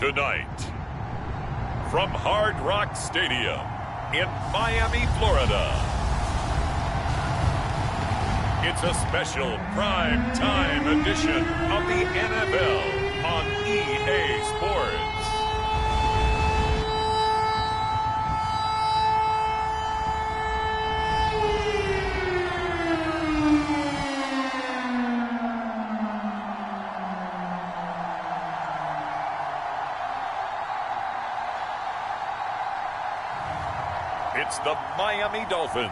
Tonight, from Hard Rock Stadium in Miami, Florida, it's a special prime time edition of the NFL on EA Sports. It's the Miami Dolphins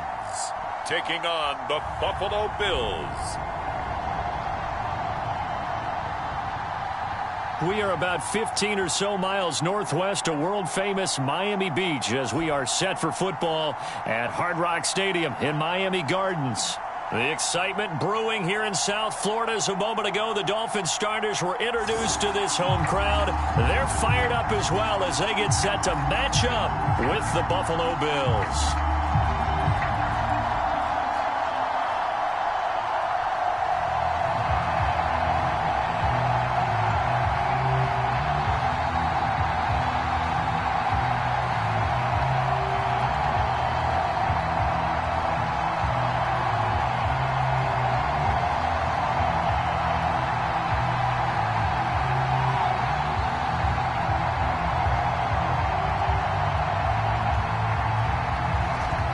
taking on the Buffalo Bills. We are about 15 or so miles northwest of world-famous Miami Beach as we are set for football at Hard Rock Stadium in Miami Gardens. The excitement brewing here in South Florida as a moment ago the Dolphins starters were introduced to this home crowd. They're fired up as well as they get set to match up with the Buffalo Bills.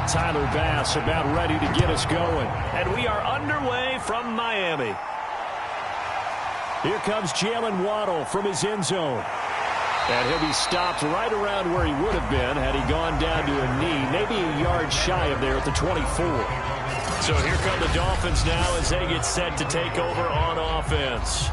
Tyler Bass about ready to get us going. And we are underway from Miami. Here comes Jalen Waddle from his end zone. And he'll be stopped right around where he would have been had he gone down to a knee, maybe a yard shy of there at the 24. So here come the Dolphins now as they get set to take over on offense.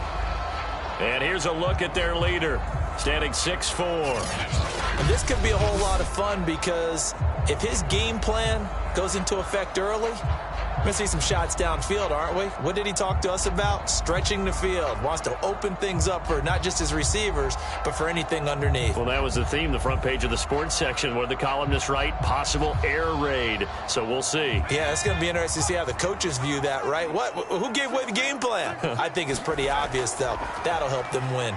And here's a look at their leader, standing 6'4". And this could be a whole lot of fun because if his game plan goes into effect early, we're going to see some shots downfield, aren't we? What did he talk to us about? Stretching the field. Wants to open things up for not just his receivers, but for anything underneath. Well, that was the theme, the front page of the sports section, where the columnists write possible air raid. So we'll see. Yeah, it's going to be interesting to see how the coaches view that, right? Who gave away the game plan? I think it's pretty obvious, though. That'll help them win.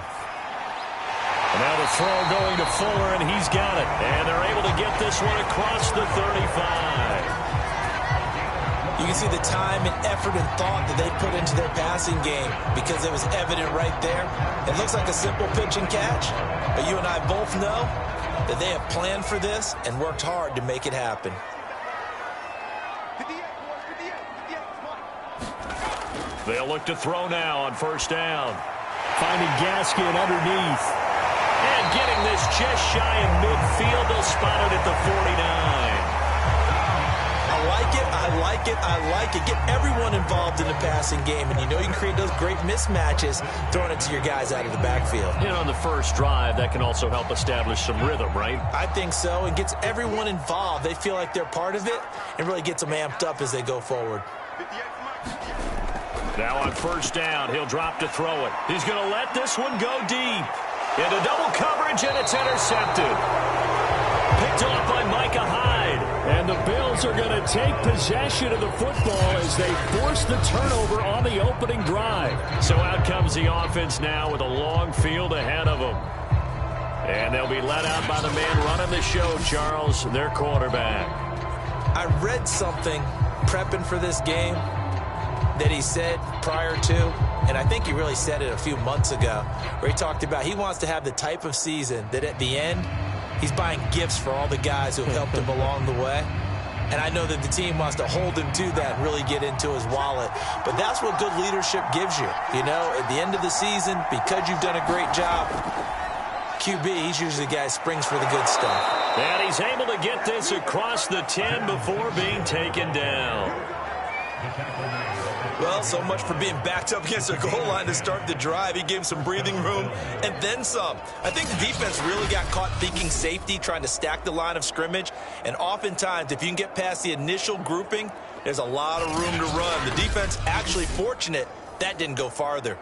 And now the throw going to Fuller, and he's got it. And they're able to get this one across the 35. You can see the time and effort and thought that they put into their passing game because it was evident right there. It looks like a simple pitch and catch, but you and I both know that they have planned for this and worked hard to make it happen. They'll look to throw now on first down. Finding Gaskin underneath. And getting this just shy of midfield. They'll spot it at the 49. I like it. Get everyone involved in the passing game, and you know you can create those great mismatches throwing it to your guys out of the backfield. You know, on the first drive, that can also help establish some rhythm, right? I think so. It gets everyone involved. They feel like they're part of it and really gets them amped up as they go forward. Now on first down, he'll drop to throw it. He's going to let this one go deep. Into double coverage, and it's intercepted. Picked off by Micah Hyde. And the Bills are going to take possession of the football as they force the turnover on the opening drive. So out comes the offense now with a long field ahead of them. And they'll be let out by the man running the show, Charles, their quarterback. I read something prepping for this game that he said prior to, and I think he really said it a few months ago, where he talked about he wants to have the type of season that at the end, he's buying gifts for all the guys who have helped him along the way. And I know that the team wants to hold him to that and really get into his wallet. But that's what good leadership gives you. You know, at the end of the season, because you've done a great job, QB, he's usually the guy who springs for the good stuff. And he's able to get this across the 10 before being taken down. Well, so much for being backed up against the goal line to start the drive. He gave him some breathing room and then some. I think the defense really got caught thinking safety, trying to stack the line of scrimmage. And oftentimes, if you can get past the initial grouping, there's a lot of room to run. The defense actually fortunate that didn't go farther.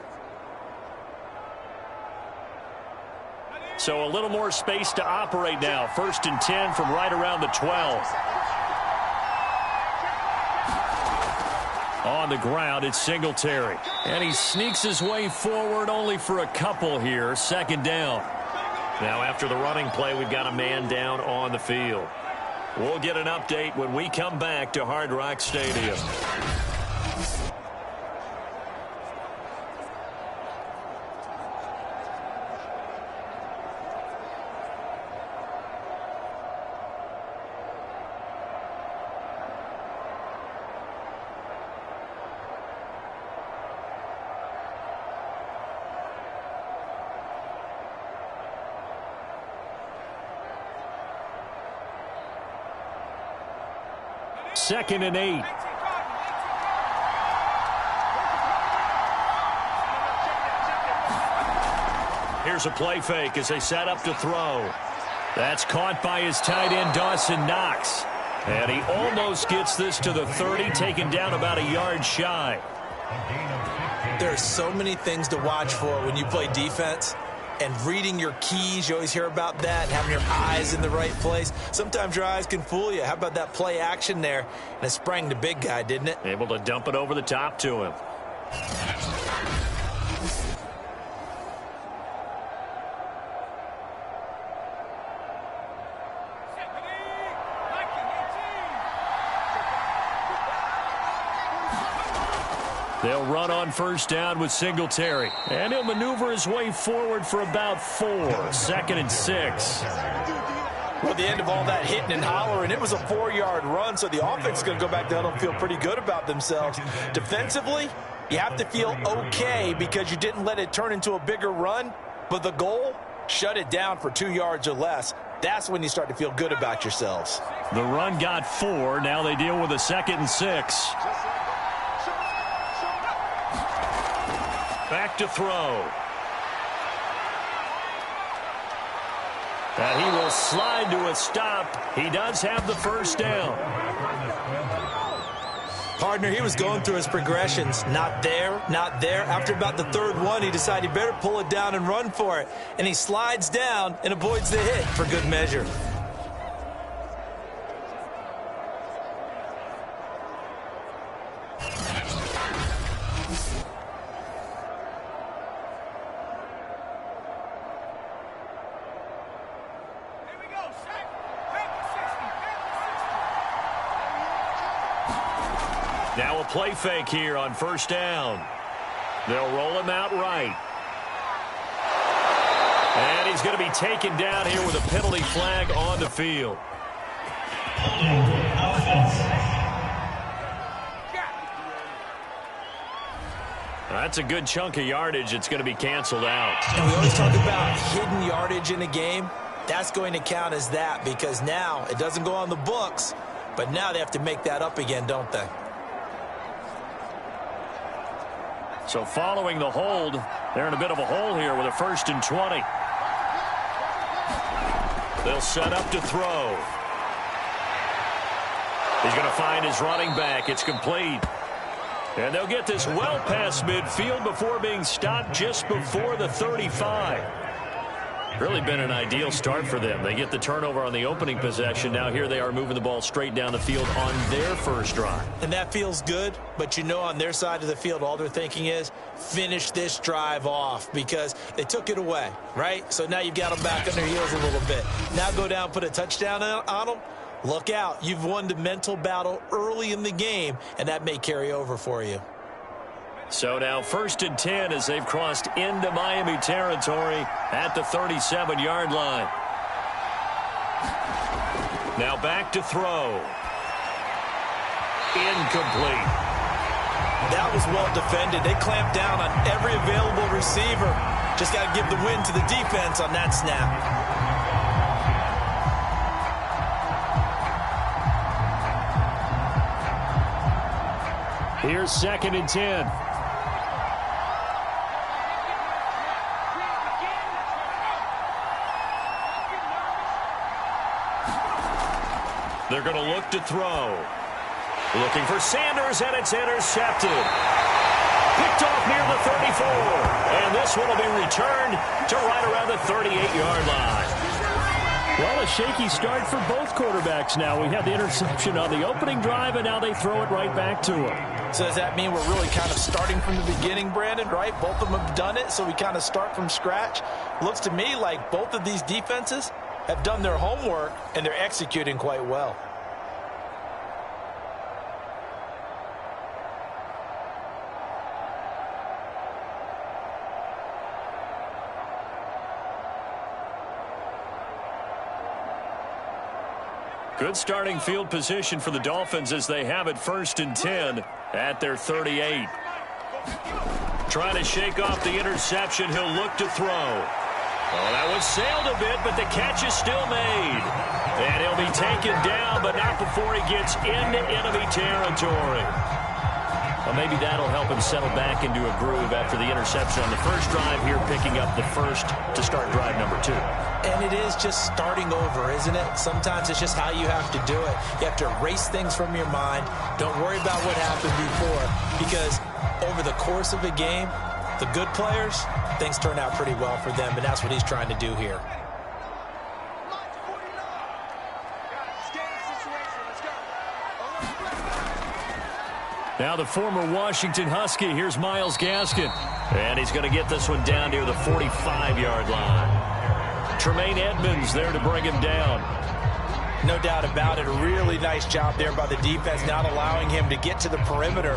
So a little more space to operate now. 1st and 10 from right around the 12. On the ground, it's Singletary. And he sneaks his way forward only for a couple here. 2nd down. Now after the running play, we've got a man down on the field. We'll get an update when we come back to Hard Rock Stadium. Second and 8. Here's a play fake as they set up to throw. That's caught by his tight end, Dawson Knox. And he almost gets this to the 30, taken down about a yard shy. There are so many things to watch for when you play defense. And reading your keys, you always hear about that, having your eyes in the right place. Sometimes your eyes can fool you. How about that play action there? And it sprang the big guy, didn't it? Able to dump it over the top to him. They'll run on first down with Singletary. And he'll maneuver his way forward for about 4. Second and 6. Well, at the end of all that hitting and hollering, it was a 4-yard run, so the offense is going to go back down and feel pretty good about themselves. Defensively, you have to feel okay because you didn't let it turn into a bigger run, but the goal, shut it down for 2 yards or less. That's when you start to feel good about yourselves. The run got 4. Now they deal with a second and 6. Back to throw. And he will slide to a stop. He does have the first down. Partner, he was going through his progressions. Not there, not there. After about the third one, he decided he better pull it down and run for it. And he slides down and avoids the hit for good measure. Now a play fake here on first down. They'll roll him out right. And he's going to be taken down here with a penalty flag on the field. That's a good chunk of yardage. It's going to be canceled out. And we always talk about hidden yardage in a game. That's going to count as that because now it doesn't go on the books, but now they have to make that up again, don't they? So following the hold, they're in a bit of a hole here with a 1st and 20. They'll set up to throw. He's going to find his running back. It's complete. And they'll get this well past midfield before being stopped just before the 35. Really been an ideal start for them. They get the turnover on the opening possession. Now here they are moving the ball straight down the field on their first drive. And that feels good, but you know on their side of the field, all they're thinking is finish this drive off because they took it away, right? So now you've got them back on their heels a little bit. Now go down, put a touchdown on them. Look out. You've won the mental battle early in the game, and that may carry over for you. So now 1st and 10 as they've crossed into Miami territory at the 37-yard line. Now back to throw. Incomplete. That was well defended. They clamped down on every available receiver. Just got to give the win to the defense on that snap. Here's 2nd and 10. They're going to look to throw. Looking for Sanders, and it's intercepted. Picked off near the 34. And this one will be returned to right around the 38-yard line. Well, a shaky start for both quarterbacks now. We had the interception on the opening drive, and now they throw it right back to him. So does that mean we're really kind of starting from the beginning, Brandon, right? Both of them have done it, so we kind of start from scratch. Looks to me like both of these defenses have done their homework, and they're executing quite well. Good starting field position for the Dolphins as they have it 1st and 10 at their 38. Trying to shake off the interception. He'll look to throw. Oh, that one sailed a bit, but the catch is still made. And he'll be taken down, but not before he gets into enemy territory. Well, maybe that'll help him settle back into a groove after the interception on the first drive here, picking up the first to start drive number 2. And it is just starting over, isn't it? Sometimes it's just how you have to do it. You have to erase things from your mind. Don't worry about what happened before, because over the course of a game, the good players, things turn out pretty well for them, and that's what he's trying to do here. Now the former Washington Husky, here's Myles Gaskin. And he's going to get this one down near the 45-yard line. Tremaine Edmonds there to bring him down. No doubt about it. A really nice job there by the defense, not allowing him to get to the perimeter.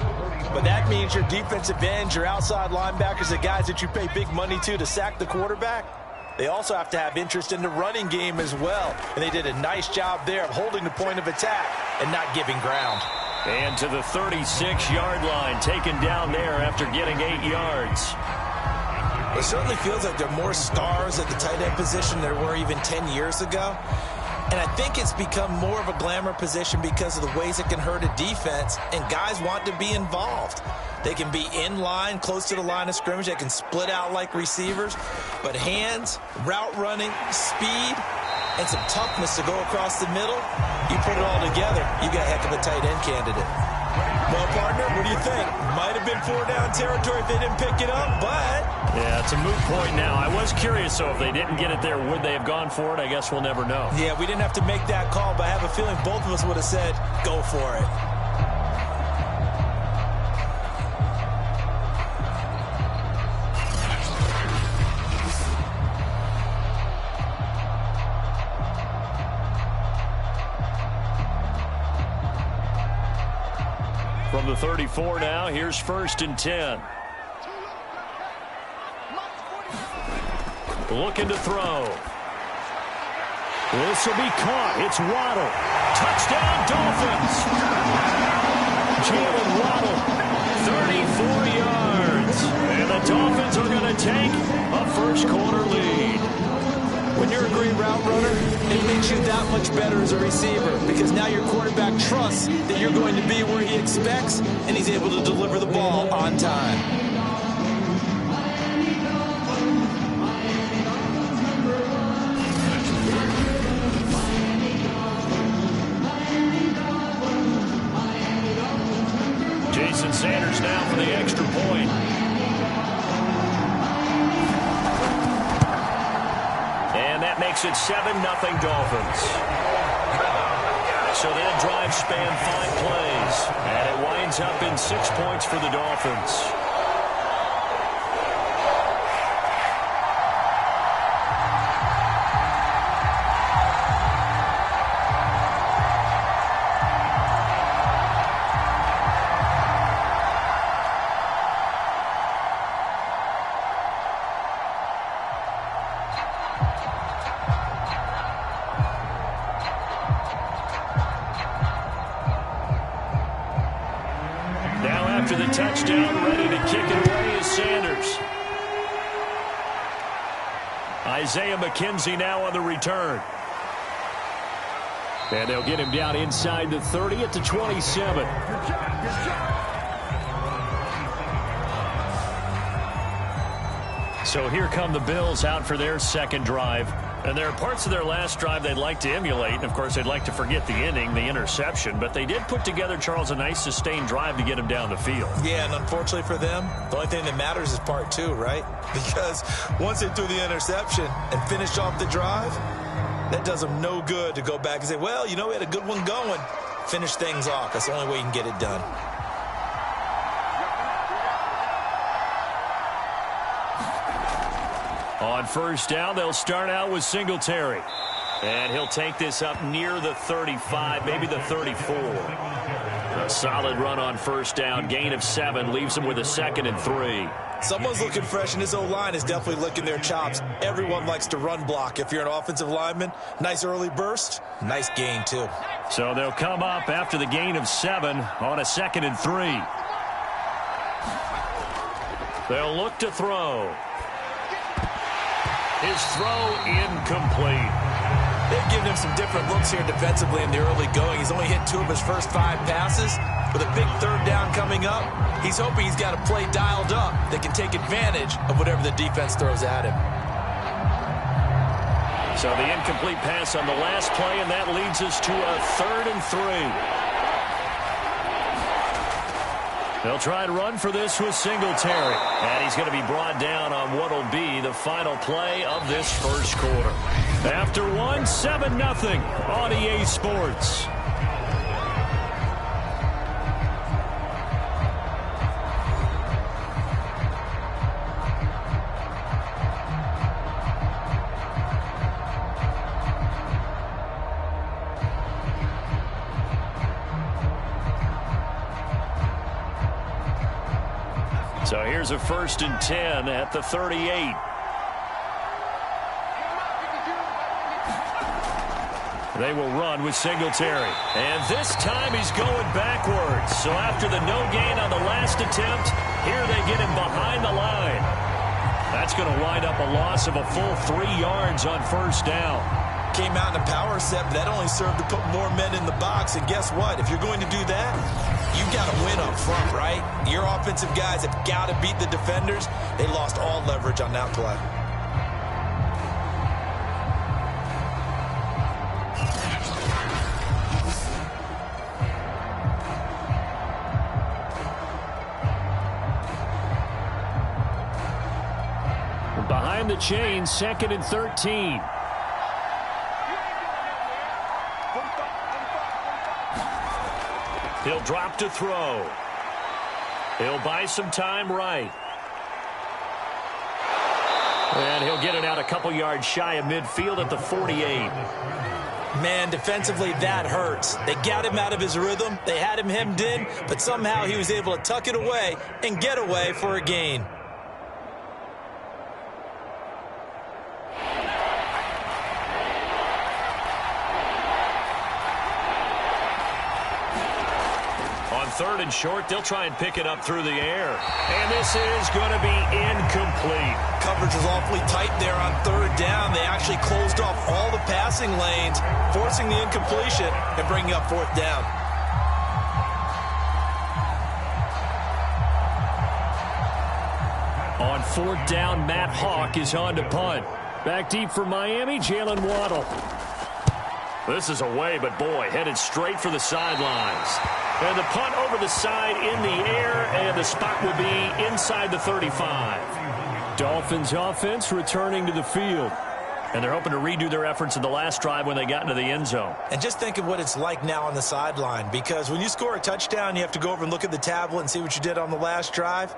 But that means your defensive ends, your outside linebackers, the guys that you pay big money to sack the quarterback, they also have to have interest in the running game as well. And they did a nice job there of holding the point of attack and not giving ground. And to the 36-yard line, taken down there after getting 8 yards. It certainly feels like there are more stars at the tight end position than there were even 10 years ago. And I think it's become more of a glamour position because of the ways it can hurt a defense, and guys want to be involved. They can be in line, close to the line of scrimmage. They can split out like receivers. But hands, route running, speed, and some toughness to go across the middle, you put it all together, you got a heck of a tight end candidate. Well, partner, what do you think? Might have been 4-down territory if they didn't pick it up, but... Yeah, it's a moot point now. I was curious, so if they didn't get it there, would they have gone for it? I guess we'll never know. Yeah, we didn't have to make that call, but I have a feeling both of us would have said, go for it. From the 34 now, here's 1st and 10. Looking to throw. This will be caught. It's Waddle. Touchdown, Dolphins. Jalen Waddle, 34 yards. And the Dolphins are going to take a first-quarter lead. When you're a great route runner, it makes you that much better as a receiver, because now your quarterback trusts that you're going to be where he expects, and he's able to deliver the ball on time. Jason Sanders now for the extra point. And that makes it 7-0 Dolphins. So that drive spanned 5 plays, and it winds up in 6 points for the Dolphins. After the touchdown, ready to kick it away is Sanders. Isaiah McKenzie now on the return. And they'll get him down inside the 30 at the 27. So here come the Bills out for their second drive. And there are parts of their last drive they'd like to emulate. And, of course, they'd like to forget the inning, the interception. But they did put together, Charles, a nice sustained drive to get him down the field. Yeah, and unfortunately for them, the only thing that matters is part 2, right? Because once they threw the interception and finished off the drive, That does him no good to go back and say, well, you know, we had a good one going. Finish things off. That's the only way you can get it done. On first down, they'll start out with Singletary. And he'll take this up near the 35, maybe the 34. A solid run on first down. Gain of 7 leaves him with a 2nd and 3. Someone's looking fresh, and his O-line is definitely licking their chops. Everyone likes to run block. If you're an offensive lineman, nice early burst, nice gain, too. So they'll come up after the gain of 7 on a 2nd and 3. They'll look to throw. His throw incomplete. They've given him some different looks here defensively in the early going. He's only hit 2 of his first 5 passes. With a big third down coming up, he's hoping he's got a play dialed up that can take advantage of whatever the defense throws at him. So the incomplete pass on the last play, and that leads us to a 3rd and 3. They'll try and run for this with Singletary. And he's going to be brought down on what will be the final play of this first quarter. After 7-0 on EA Sports. So here's a 1st and 10 at the 38. They will run with Singletary. And this time he's going backwards. So after the no gain on the last attempt, here they get him behind the line. That's going to wind up a loss of a full 3 yards on first down. Came out in a power set, but that only served to put more men in the box. And guess what? If you're going to do that, you've got to win up front, right? Your offensive guys have got to beat the defenders. They lost all leverage on that play. Behind the chain, 2nd and 13. He'll drop to throw. He'll buy some time right. And he'll get it out a couple yards shy of midfield at the 48. Man, defensively, that hurts. They got him out of his rhythm. They had him hemmed in, but somehow he was able to tuck it away and get away for a gain. On 3rd and short, they'll try and pick it up through the air. And this is going to be incomplete. Coverage was awfully tight there on 3rd down. They actually closed off all the passing lanes, forcing the incompletion and bringing up 4th down. On 4th down, Matt Hawk is on to punt. Back deep for Miami, Jalen Waddle. This is away, but boy, headed straight for the sidelines. And the punt over the side in the air, and the spot will be inside the 35. Dolphins offense returning to the field. And they're hoping to redo their efforts in the last drive when they got into the end zone. And just think of what it's like now on the sideline, because when you score a touchdown, you have to go over and look at the tablet and see what you did on the last drive.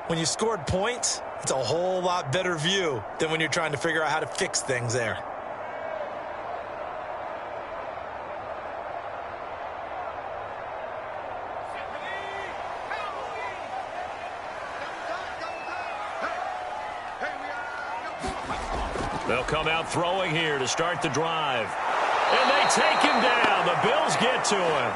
When you scored points, it's a whole lot better view than when you're trying to figure out how to fix things there. They'll come out throwing here to start the drive. And they take him down. The Bills get to him.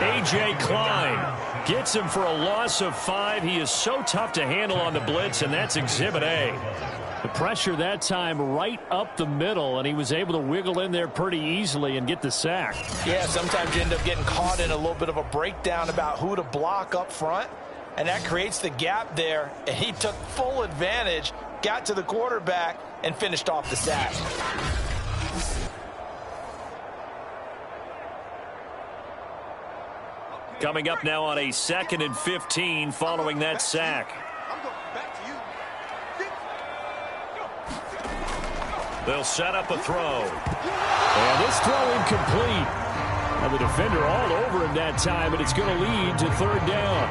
A.J. Klein gets him for a loss of 5. He is so tough to handle on the blitz, and that's Exhibit A. The pressure that time right up the middle, and he was able to wiggle in there pretty easily and get the sack. Yeah, sometimes you end up getting caught in a little bit of a breakdown about who to block up front, and that creates the gap there, and he took full advantage, got to the quarterback, and finished off the sack. Coming up now on a 2nd and 15 following that sack. They'll set up a throw. And this throw incomplete. And the defender all over him that time, and it's going to lead to third down.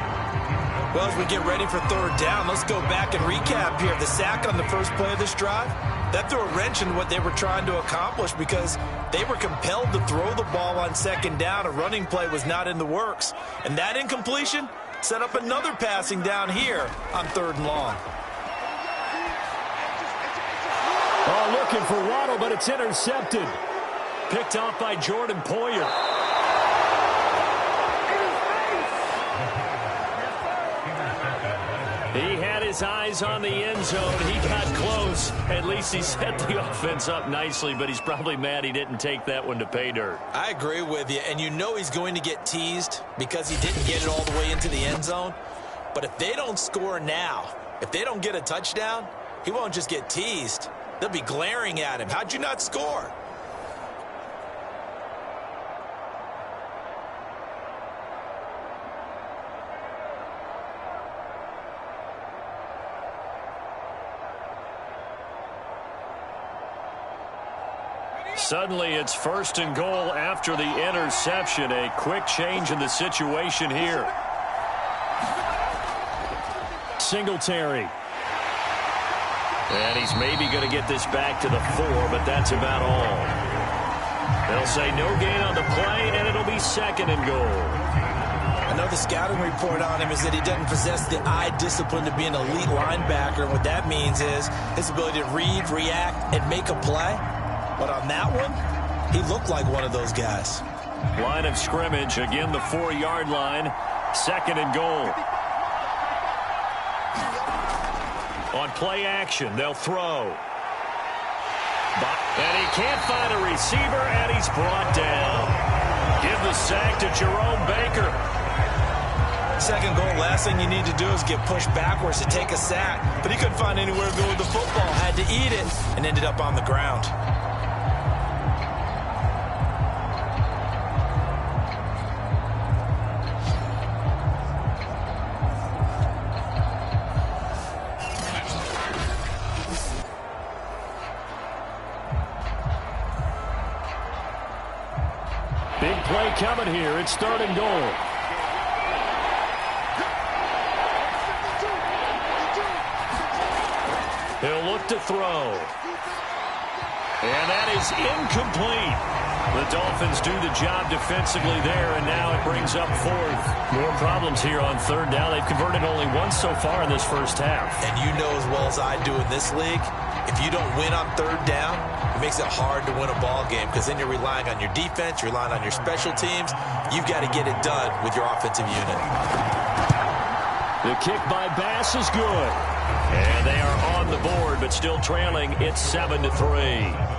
Well, as we get ready for third down, let's go back and recap here. The sack on the first play of this drive, that threw a wrench in what they were trying to accomplish because they were compelled to throw the ball on second down. A running play was not in the works. And that incompletion set up another passing down here on third and long. Oh, looking for Waddle, but it's intercepted. Picked off by Jordan Poyer. He had his eyes on the end zone. He got close. At least he set the offense up nicely, but he's probably mad he didn't take that one to pay dirt. I agree with you, and you know he's going to get teased because he didn't get it all the way into the end zone. But if they don't score now, if they don't get a touchdown, he won't just get teased. They'll be glaring at him. How'd you not score? Suddenly, it's first and goal after the interception. A quick change in the situation here. Singletary. And he's maybe going to get this back to the 4, but that's about all. They'll say no gain on the play, and it'll be second and goal. I know the scouting report on him is that he doesn't possess the eye discipline to be an elite linebacker. And what that means is his ability to read, react, and make a play. But on that one, he looked like one of those guys. Line of scrimmage, again the 4-yard line. Second and goal. On play action, they'll throw. And he can't find a receiver, and he's brought down. Give the sack to Jerome Baker. Second goal, last thing you need to do is get pushed backwards to take a sack. But he couldn't find anywhere to go with the football. Had to eat it and ended up on the ground. Big play coming here. It's third and goal. He'll look to throw. And that is incomplete. The Dolphins do the job defensively there, and now it brings up fourth. More problems here on third down. They've converted only once so far in this first half. And you know as well as I do in this league, if you don't win on third down, it makes it hard to win a ball game because then you're relying on your defense, you're relying on your special teams. You've got to get it done with your offensive unit. The kick by Bass is good. And they are on the board, but still trailing. It's 7-3.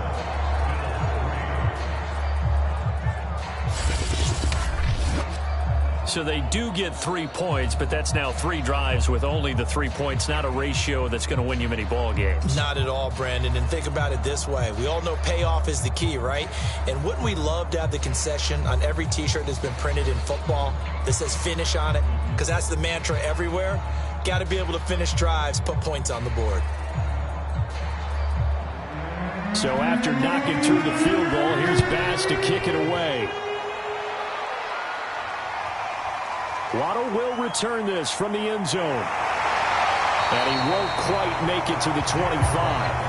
So they do get 3 points, but that's now 3 drives with only the 3 points. Not a ratio that's going to win you many ball games. Not at all, Brandon. And think about it this way. We all know payoff is the key, right? And wouldn't we love to have the concession on every T-shirt that's been printed in football that says finish on it? Because that's the mantra everywhere. Got to be able to finish drives, put points on the board. So after knocking through the field goal, here's Bass to kick it away. Waddle will return this from the end zone. And he won't quite make it to the 25.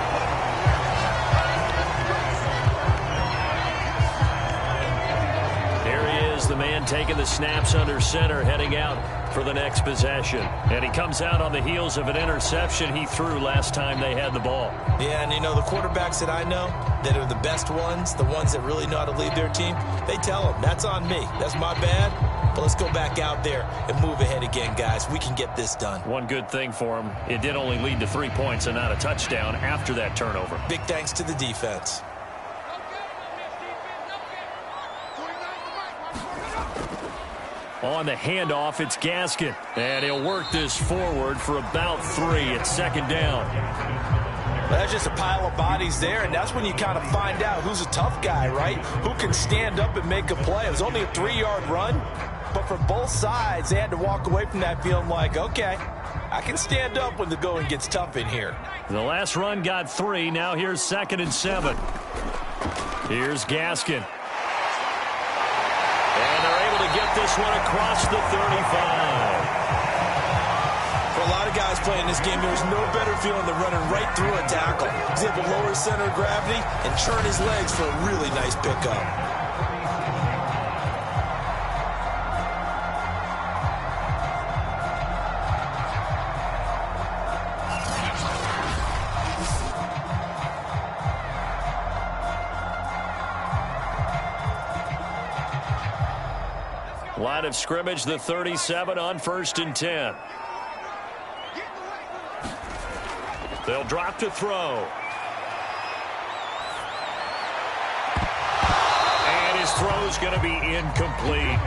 The man taking the snaps under center, heading out for the next possession. And he comes out on the heels of an interception he threw last time they had the ball. Yeah, and you know, the quarterbacks that I know that are the best ones, the ones that really know how to lead their team, they tell them, that's on me. That's my bad. But let's go back out there and move ahead again, guys. We can get this done. One good thing for him, it did only lead to 3 points and not a touchdown after that turnover. Big thanks to the defense. On the handoff, it's Gaskin. And he'll work this forward for about 3. It's second down. That's just a pile of bodies there, and that's when you kind of find out who's a tough guy, right? Who can stand up and make a play. It was only a 3-yard run, but for both sides, they had to walk away from that feeling like, okay, I can stand up when the going gets tough in here. The last run got 3. Now here's 2nd and 7. Here's Gaskin. And they're able to get this one across the 35. For a lot of guys playing this game, there's no better feeling than running right through a tackle. He's able to lower his center of gravity and churn his legs for a really nice pickup. Line of scrimmage, the 37 on 1st and 10. They'll drop to throw. And his throw's going to be incomplete.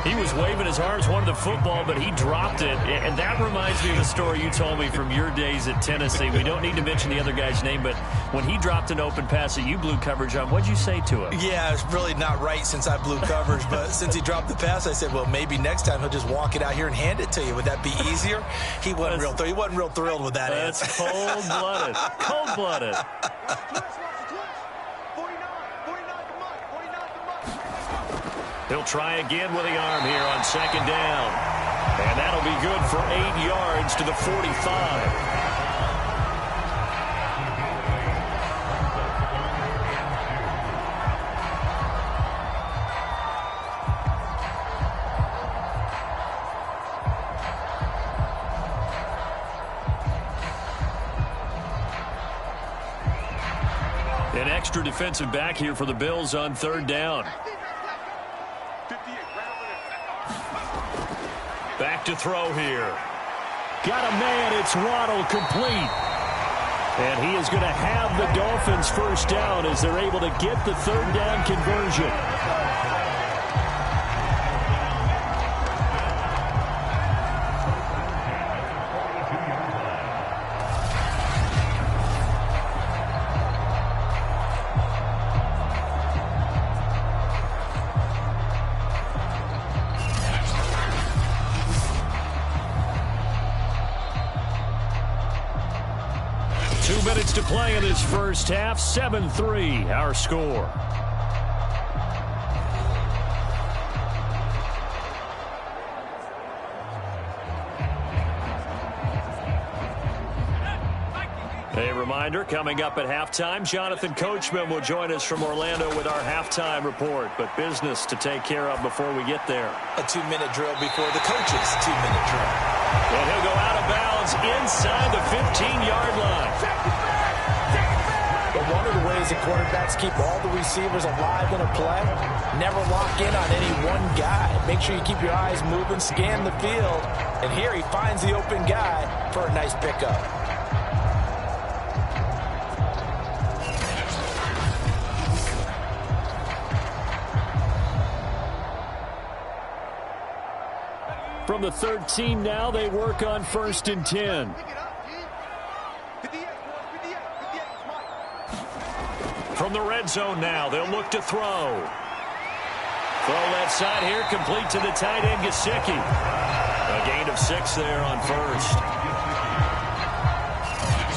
He was waving his arms, wanted the football, but he dropped it. And that reminds me of the story you told me from your days at Tennessee. We don't need to mention the other guy's name, but when he dropped an open pass that you blew coverage on, what'd you say to him? Yeah, it's really not right since I blew coverage, but since he dropped the pass, I said, well, maybe next time he'll just walk it out here and hand it to you. Would that be easier? He wasn't real thrilled with that answer. That's cold-blooded. Cold-blooded. He'll try again with the arm here on 2nd down. And that'll be good for 8 yards to the 45. An extra defensive back here for the Bills on 3rd down. Back to throw here. Got a man. It's Waddle, complete. And he is going to have the Dolphins 1st down as they're able to get the 3rd down conversion. To play in this first half, 7-3 our score. A reminder, coming up at halftime, Jonathan Coachman will join us from Orlando with our halftime report, but business to take care of before we get there. A 2-minute drill before the coach's 2-minute drill. And he'll go out of bounds inside the 15-yard line. But one of the ways that quarterbacks keep all the receivers alive in a play, never lock in on any one guy. Make sure you keep your eyes moving, scan the field, and here he finds the open guy for a nice pickup. From the 13 now, they work on 1st and 10. From the red zone now, they'll look to throw. Throw left side here, complete to the tight end, Gesicki. A gain of 6 there on 1st.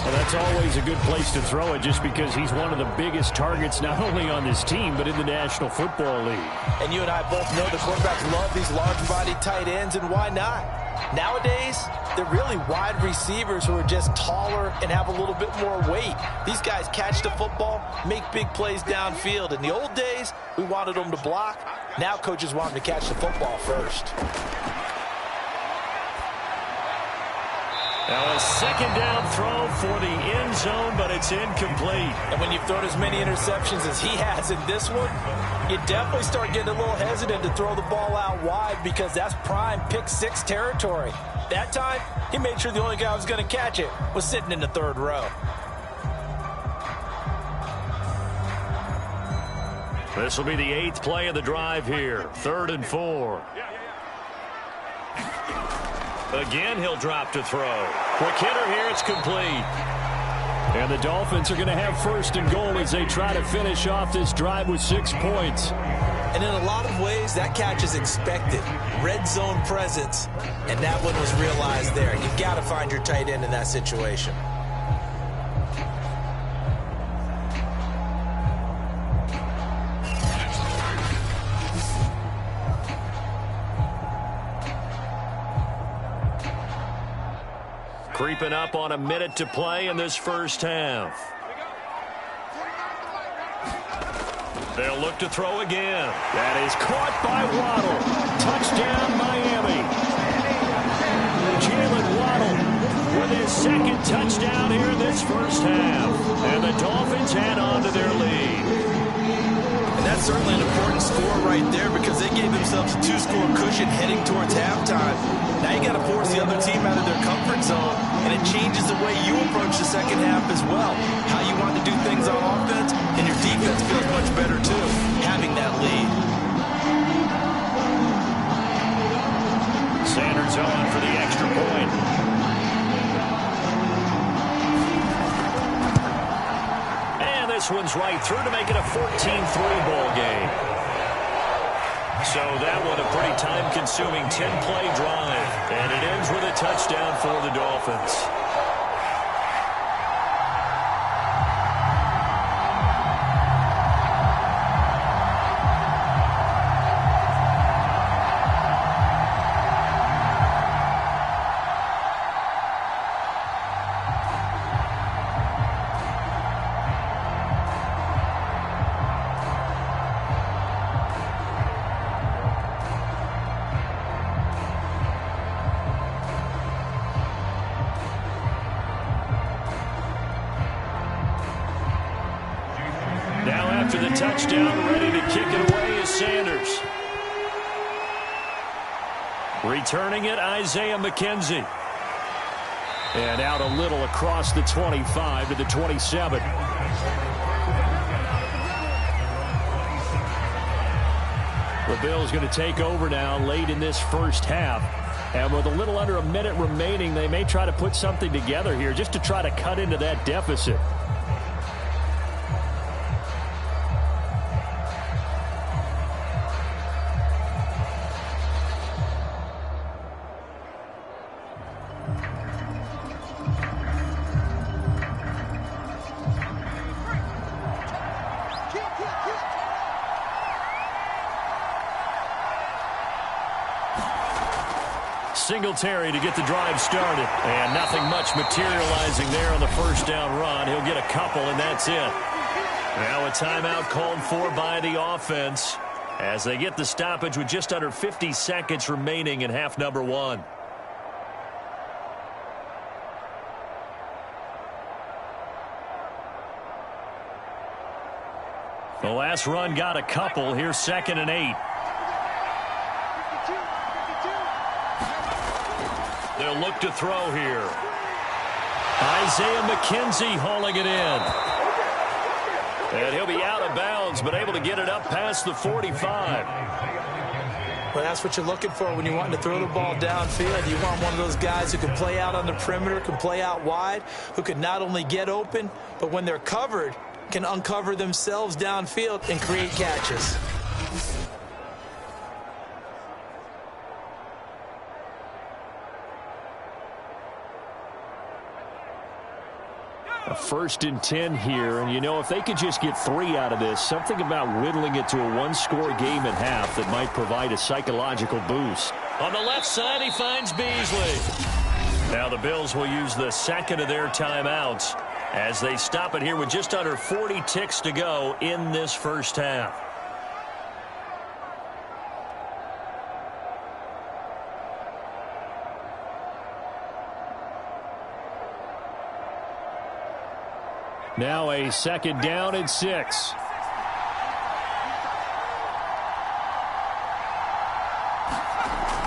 Well, that's always a good place to throw it just because he's one of the biggest targets not only on this team but in the National Football League. And you and I both know the quarterbacks love these large-bodied tight ends, and why not? Nowadays, they're really wide receivers who are just taller and have a little bit more weight. These guys catch the football, make big plays downfield. In the old days, we wanted them to block. Now coaches want them to catch the football first. Now a 2nd down throw for the end zone, but it's incomplete. And when you've thrown as many interceptions as he has in this one, you definitely start getting a little hesitant to throw the ball out wide because that's prime pick 6 territory. That time, he made sure the only guy who was going to catch it was sitting in the 3rd row. This will be the 8th play of the drive here. 3rd and 4. Again, he'll drop to throw. Quick hitter here, it's complete. And the Dolphins are going to have 1st and goal as they try to finish off this drive with 6 points. And in a lot of ways, that catch is expected. Red zone presence, and that one was realized there. You've got to find your tight end in that situation. Creeping up on a minute to play in this first half. They'll look to throw again. That is caught by Waddle. Touchdown, Miami. Jalen Waddle with his second touchdown here in this first half. And the Dolphins add on to their lead. And that's certainly an important score right there because they gave themselves a 2-score cushion heading towards halftime. Now you got to force the other team out of their comfort zone, and it changes the way you approach the second half as well. How you want to do things on offense, and your defense feels much better too, having that lead. Sanders on for the extra point. And this one's right through to make it a 14-3 ball game. So that one a pretty time-consuming 10-play drive. And it ends with a touchdown for the Dolphins. After the touchdown, ready to kick it away is Sanders. Returning it, Isaiah McKenzie. And out a little across the 25 to the 27. The Bills going to take over now late in this first half. And with a little under a minute remaining, they may try to put something together here just to try to cut into that deficit. Singletary to get the drive started. And nothing much materializing there on the first down run. He'll get a couple, and that's it. Now a timeout called for by the offense as they get the stoppage with just under 50 seconds remaining in half number one. The last run got a couple. Here's 2nd and 8. They'll look to throw here. Isaiah McKenzie hauling it in. And he'll be out of bounds, but able to get it up past the 45. Well, that's what you're looking for when you want to throw the ball downfield. You want one of those guys who can play out on the perimeter, can play out wide, who can not only get open, but when they're covered, can uncover themselves downfield and create catches. A 1st and 10 here, and you know, if they could just get 3 out of this, something about whittling it to a 1-score game at half that might provide a psychological boost. On the left side, he finds Beasley. Now the Bills will use the second of their timeouts as they stop it here with just under 40 ticks to go in this first half. Now a 2nd down and 6.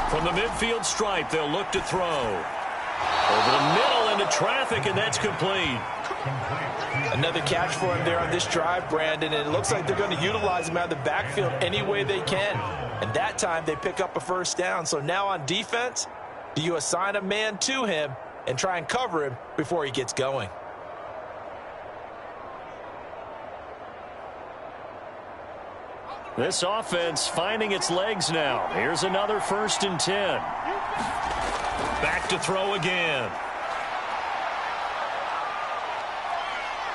From the midfield stripe, they'll look to throw. Over the middle into traffic, and that's complete. Another catch for him there on this drive, Brandon, and it looks like they're going to utilize him out of the backfield any way they can. And that time they pick up a 1st down. So now on defense, do you assign a man to him and try and cover him before he gets going? This offense finding its legs now. Here's another 1st and 10. Back to throw again.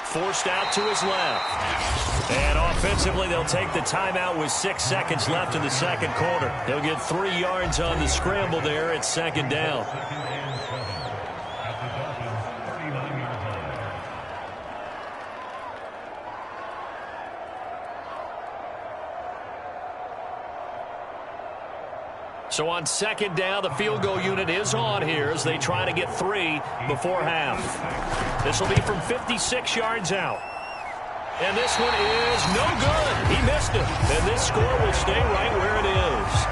Forced out to his left. And offensively, they'll take the timeout with 6 seconds left in the second quarter. They'll get 3 yards on the scramble there at 2nd down. So on second down, the field goal unit is on here as they try to get 3 before half. This will be from 56 yards out. And this one is no good. He missed it. And this score will stay right where it is.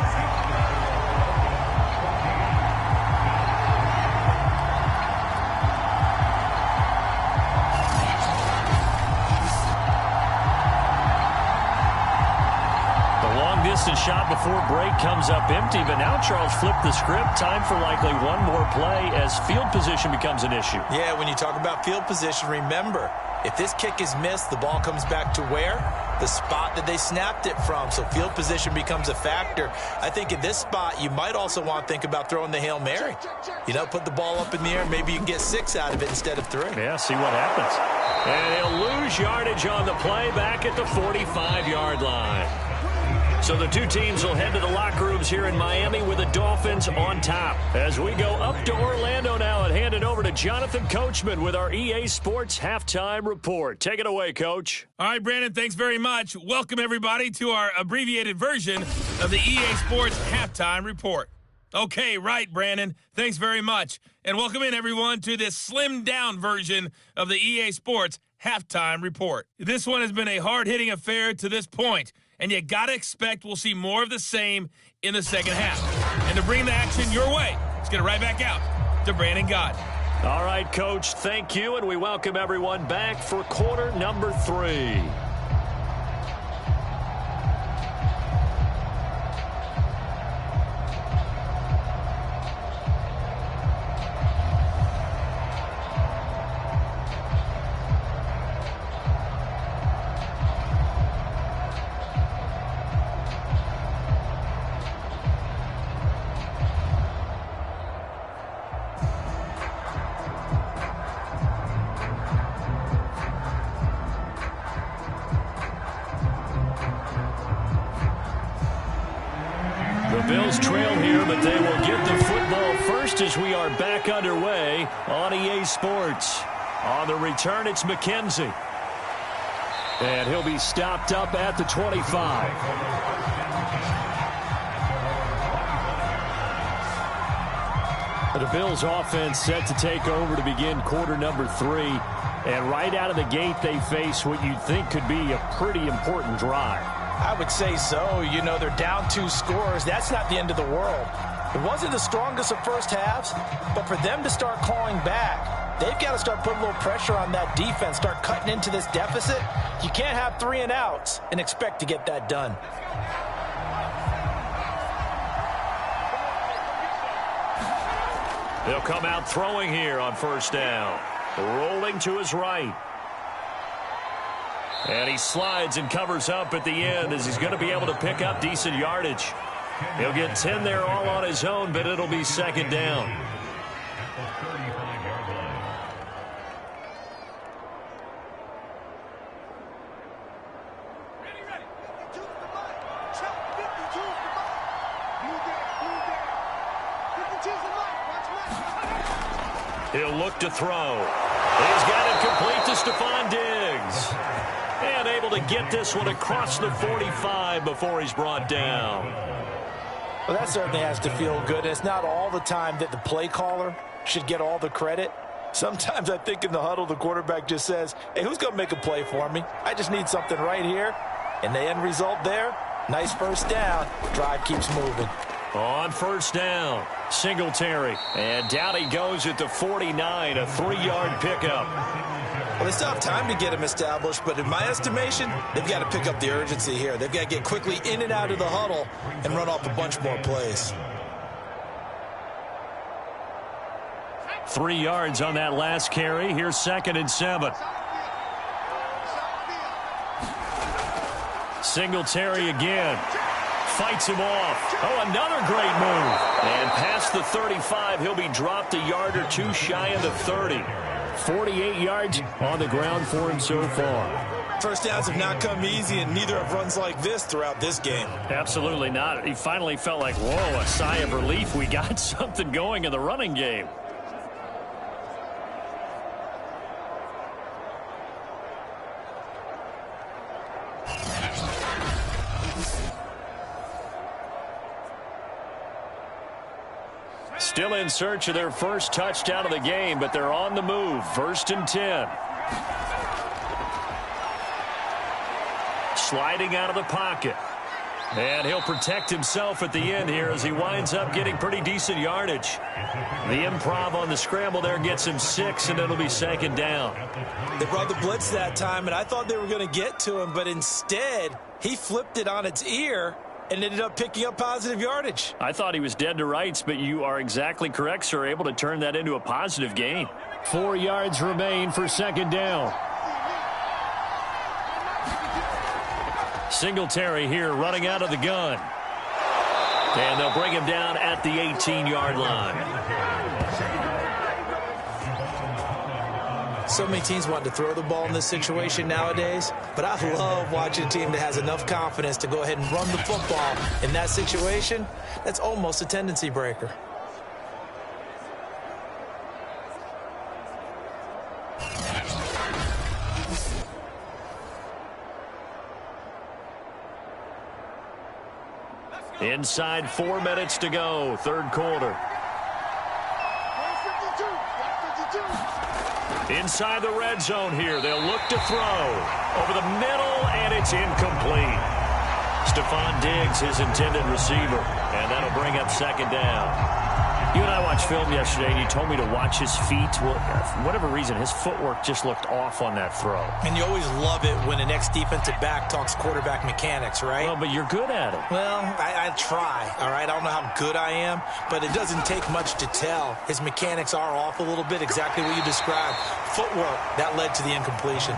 Distance shot before break comes up empty, but now Charles flipped the script. Time for likely one more play as field position becomes an issue. Yeah, when you talk about field position, remember, if this kick is missed, the ball comes back to where? The spot that they snapped it from. So field position becomes a factor. I think in this spot, you might also want to think about throwing the Hail Mary. You know, put the ball up in the air. Maybe you can get 6 out of it instead of 3. Yeah, see what happens. And he'll lose yardage on the play back at the 45-yard line. So the two teams will head to the locker rooms here in Miami with the Dolphins on top. As we go up to Orlando now and hand it over to Jonathan Coachman with our EA Sports Halftime Report. Take it away, Coach. All right, Brandon, thanks very much. Welcome, everybody, to our abbreviated version of the EA Sports Halftime Report. Okay, right, Brandon. Thanks very much. And welcome in, everyone, to this slimmed-down version of the EA Sports Halftime Report. This one has been a hard-hitting affair to this point. And you got to expect we'll see more of the same in the second half. And to bring the action your way, let's get it right back out to Brandon Gott. All right, Coach, thank you, and we welcome everyone back for quarter number 3. Bills trail here, but they will get the football first as we are back underway on EA Sports. On the return, it's McKenzie. And he'll be stopped up at the 25. The Bills offense set to take over to begin quarter number 3. And right out of the gate, they face what you'd think could be a pretty important drive. I would say so. You know, they're down 2 scores. That's not the end of the world. It wasn't the strongest of first halves, but for them to start clawing back, they've got to start putting a little pressure on that defense, start cutting into this deficit. You can't have 3 and outs and expect to get that done. They'll come out throwing here on first down. Rolling to his right. And he slides and covers up at the end as he's going to be able to pick up decent yardage. He'll get 10 there all on his own, but it'll be second down. He'll look to throw. He's got it complete to Stephon Diggs. And able to get this one across the 45 before he's brought down. Well, that certainly has to feel good. It's not all the time that the play caller should get all the credit. Sometimes I think in the huddle, the quarterback just says, hey, who's going to make a play for me? I just need something right here. And the end result there, nice first down. Drive keeps moving. On first down, Singletary. And down he goes at the 49, a 3-yard pickup. Well, they still have time to get him established, but in my estimation, they've got to pick up the urgency here. They've got to get quickly in and out of the huddle and run off a bunch more plays. 3 yards on that last carry. Here's 2nd and 7. Singletary again. Fights him off. Oh, another great move. And past the 35, he'll be dropped a yard or 2 shy of the 30. 48 yards on the ground for him so far. First downs have not come easy, and neither have runs like this throughout this game. Absolutely not. He finally felt like, whoa, a sigh of relief. We got something going in the running game. Still in search of their first touchdown of the game, but they're on the move. 1st and 10. Sliding out of the pocket. And he'll protect himself at the end here as he winds up getting pretty decent yardage. The improv on the scramble there gets him 6, and it'll be 2nd down. They brought the blitz that time, and I thought they were going to get to him, but instead he flipped it on its ear and ended up picking up positive yardage. I thought he was dead to rights, but you are exactly correct, sir. Able to turn that into a positive gain. 4 yards remain for 2nd down. Singletary here running out of the gun. And they'll bring him down at the 18-yard line. So many teams want to throw the ball in this situation nowadays, but I love watching a team that has enough confidence to go ahead and run the football. In that situation, that's almost a tendency breaker. Inside 4 minutes to go, 3rd quarter. Inside the red zone here, they'll look to throw. Over the middle, and it's incomplete. Stephon Diggs, his intended receiver, and that'll bring up 2nd down. You and I watched film yesterday, and you told me to watch his feet. Well, for whatever reason, his footwork just looked off on that throw. And you always love it when an ex-defensive back talks quarterback mechanics, right? Well, but you're good at it. Well, I try, all right? I don't know how good I am, but it doesn't take much to tell. His mechanics are off a little bit, exactly what you described. Footwork, that led to the incompletion.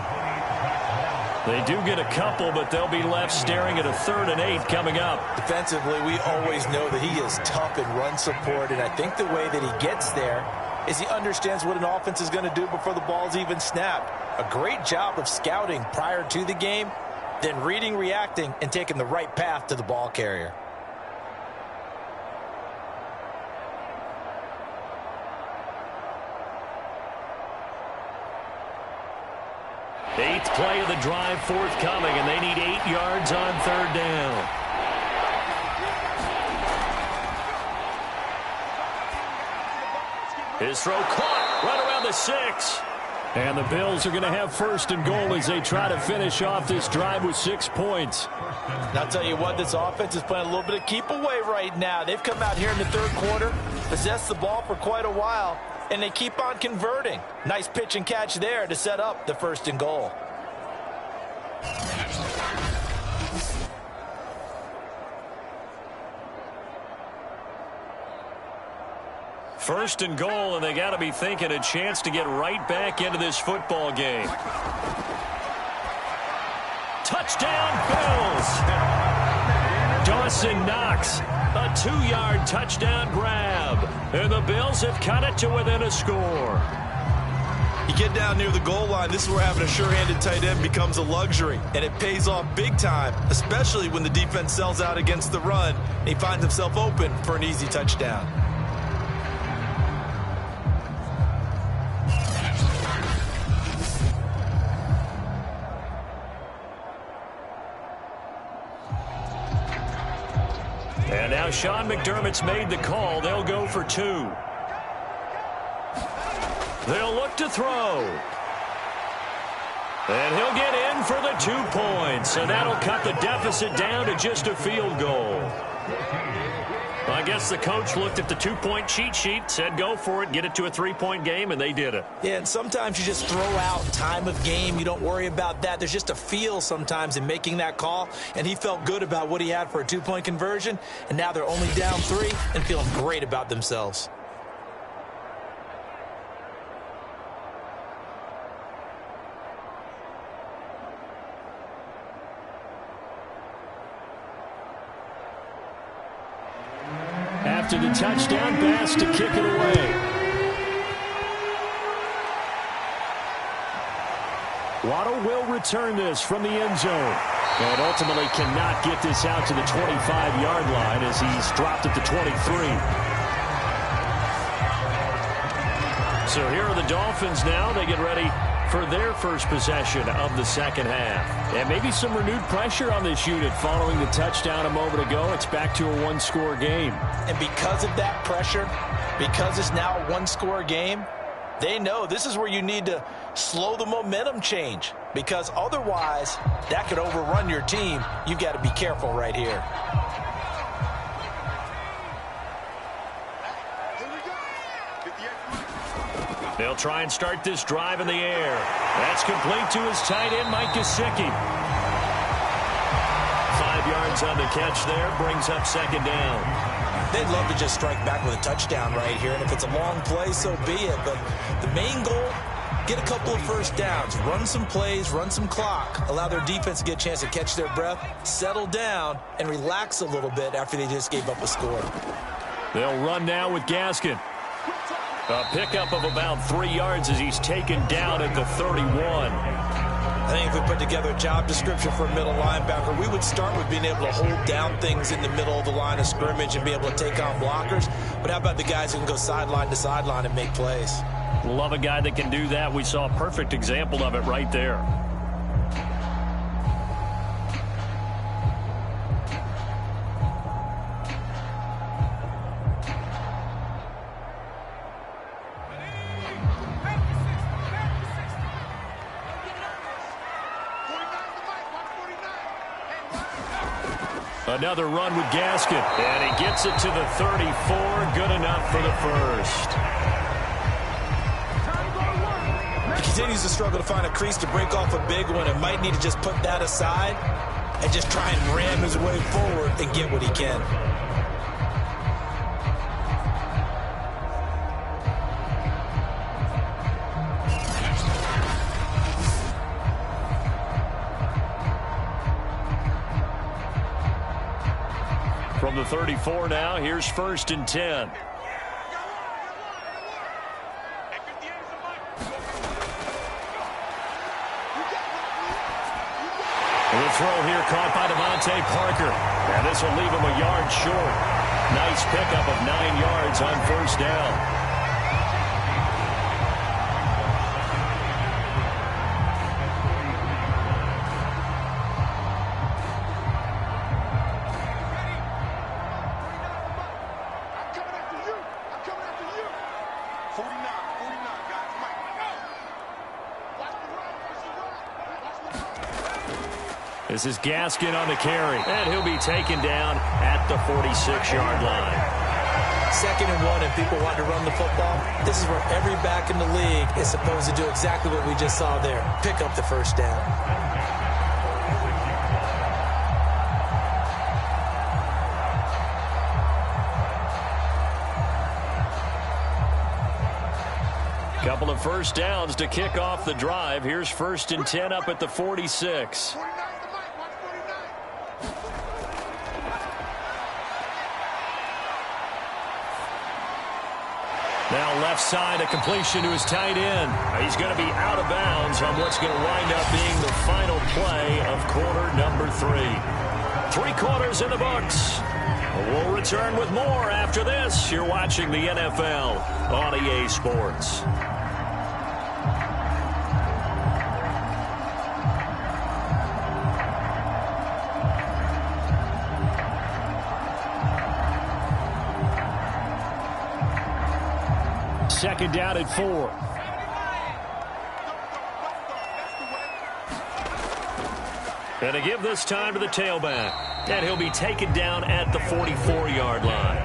They do get a couple, but they'll be left staring at a 3rd and 8 coming up. Defensively, we always know that he is tough in run support, and I think the way that he gets there is he understands what an offense is going to do before the ball's even snapped. A great job of scouting prior to the game, then reading, reacting, and taking the right path to the ball carrier. Eighth play of the drive forthcoming, and they need 8 yards on 3rd down. His throw caught right around the 6. And the Bills are going to have 1st and goal as they try to finish off this drive with 6 points. And I'll tell you what, this offense is playing a little bit of keep away right now. They've come out here in the 3rd quarter, possessed the ball for quite a while, and they keep on converting. Nice pitch and catch there to set up the 1st and goal. First and goal, and they got to be thinking a chance to get right back into this football game. Touchdown, Bills! Dawson Knox, a 2-yard touchdown grab. And the Bills have cut it to within a score. You get down near the goal line, this is where having a sure-handed tight end becomes a luxury, and it pays off big time, especially when the defense sells out against the run, and he finds himself open for an easy touchdown. And now Sean McDermott's made the call. They'll go for 2. They'll look to throw. And he'll get in for the 2 points. And that'll cut the deficit down to just a field goal. Well, I guess the coach looked at the 2-point cheat sheet, said go for it, get it to a 3-point game, and they did it. Yeah, and sometimes you just throw out time of game. You don't worry about that. There's just a feel sometimes in making that call, and he felt good about what he had for a 2-point conversion, and now they're only down 3 and feeling great about themselves. After the touchdown pass to kick it away. Waddle will return this from the end zone. And ultimately cannot get this out to the 25-yard line as he's dropped at the 23. So here are the Dolphins now. They get ready for their first possession of the second half. And maybe some renewed pressure on this unit following the touchdown a moment ago. It's back to a 1-score game. And because of that pressure, Because it's now a one-score game, they know this is where you need to slow the momentum change, because otherwise that could overrun your team. You've got to be careful right here. They'll try and start this drive in the air. That's complete to his tight end, Mike Gesicki. 5 yards on the catch there, brings up second down. They'd love to just strike back with a touchdown right here, and if it's a long play, so be it. But the main goal, get a couple of first downs, run some plays, run some clock, allow their defense to get a chance to catch their breath, settle down, and relax a little bit after they just gave up a score. They'll run now with Gaskin. A pickup of about 3 yards as he's taken down at the 31. I think if we put together a job description for a middle linebacker, we would start with being able to hold down things in the middle of the line of scrimmage and be able to take on blockers. But how about the guys who can go sideline to sideline and make plays? Love a guy that can do that. We saw a perfect example of it right there. Another run with Gaskin, and he gets it to the 34. Good enough for the first. He continues to struggle to find a crease to break off a big one, and might need to just put that aside and just try and ram his way forward and get what he can. From the 34 now, here's 1st and 10. The throw here caught by Devontae Parker. And this will leave him a yard short. Nice pickup of 9 yards on 1st down. This is Gaskin on the carry, and he'll be taken down at the 46-yard line. 2nd and 1, and people want to run the football. This is where every back in the league is supposed to do exactly what we just saw there. Pick up the first down. Couple of first downs to kick off the drive. Here's 1st and 10 up at the 46. Now left side, a completion to his tight end. He's going to be out of bounds on what's going to wind up being the final play of quarter number 3. 3 quarters in the books. We'll return with more after this. You're watching the NFL on EA Sports. Second down at 4. And to give this time to the tailback. And he'll be taken down at the 44-yard line.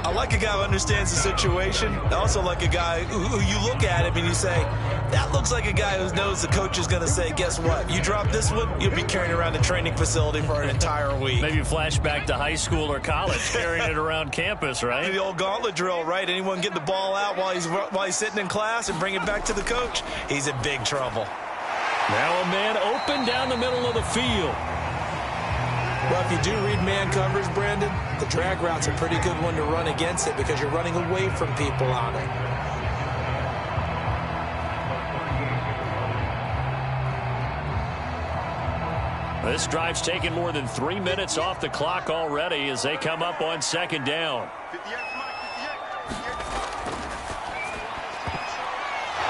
I like a guy who understands the situation. I also like a guy who you look at him and you say, that looks like a guy who knows the coach is going to say, guess what? You drop this one, you'll be carrying around the training facility for an entire week. Maybe flashback to high school or college, carrying it around campus, right? The old gauntlet drill, right? Anyone get the ball out while he's sitting in class and bring it back to the coach? He's in big trouble. Now a man open down the middle of the field. Well, if you do read man coverage, Brandon, the drag route's a pretty good one to run against it because you're running away from people on it. This drive's taken more than 3 minutes off the clock already as they come up on 2nd down.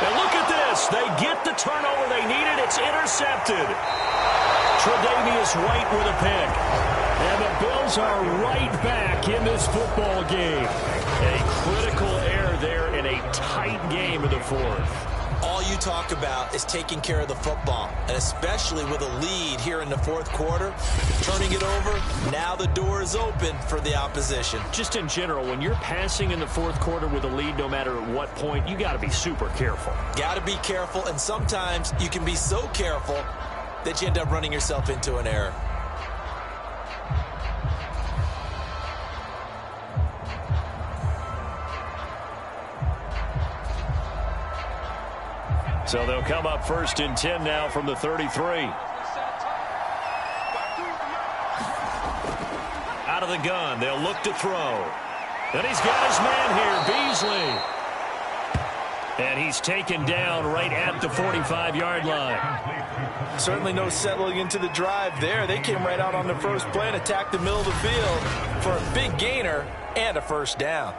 And look at this. They get the turnover they needed. It's intercepted. Tre'Davious White with a pick. And the Bills are right back in this football game. A critical a tight game in the fourth. All you talk about is taking care of the football, and especially with a lead here in the fourth quarter, turning it over, now the door is open for the opposition. Just in general, when you're passing in the fourth quarter with a lead, no matter at what point, you got to be super careful. Got to be careful, and sometimes you can be so careful that you end up running yourself into an error. So they'll come up 1st and 10 now from the 33. Out of the gun, they'll look to throw. And he's got his man here, Beasley. And he's taken down right at the 45-yard line. Certainly no settling into the drive there. They came right out on the first play and attacked the middle of the field for a big gainer and a first down.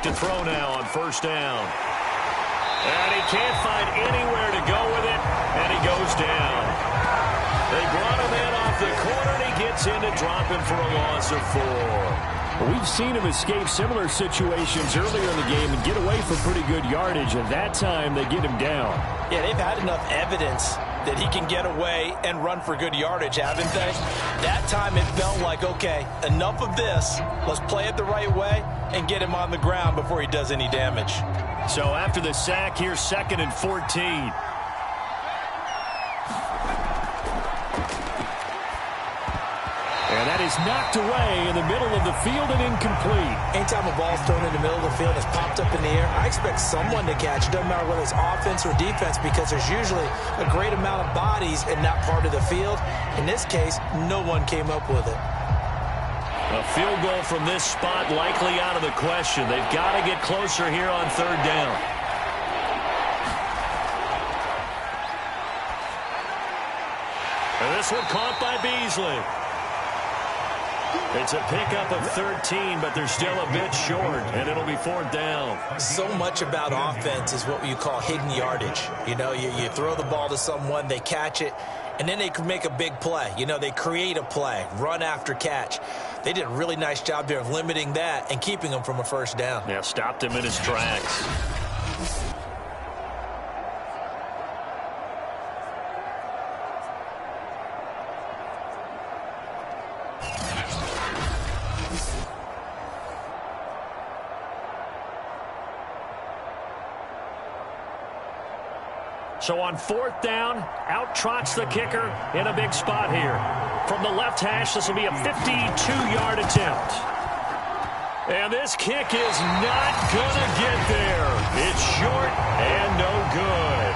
To throw now on first down. And he can't find anywhere to go with it, and he goes down. They brought him in off the corner, and he gets in to drop him for a loss of 4. We've seen him escape similar situations earlier in the game and get away for pretty good yardage, and that time they get him down. Yeah, they've had enough evidence that he can get away and run for good yardage, haven't they? That time it felt like, okay, enough of this. Let's play it the right way and get him on the ground before he does any damage. So after the sack, here's 2nd and 14. And that is knocked away in the middle of the field and incomplete. Anytime a ball's thrown in the middle of the field and it's popped up in the air, I expect someone to catch it. Doesn't matter whether it's offense or defense, because there's usually a great amount of bodies in that part of the field. In this case, no one came up with it. A field goal from this spot likely out of the question. They've got to get closer here on 3rd down. And this one caught by Beasley. It's a pickup of 13, but they're still a bit short, and it'll be 4th down. So much about offense is what you call hidden yardage. You know, you throw the ball to someone, they catch it, and then they can make a big play. You know, they create a play, run after catch. They did a really nice job there of limiting that and keeping him from a first down. Yeah, stopped him in his tracks. So on 4th down, out trots the kicker in a big spot here. From the left hash, this will be a 52-yard attempt. And this kick is not going to get there. It's short and no good.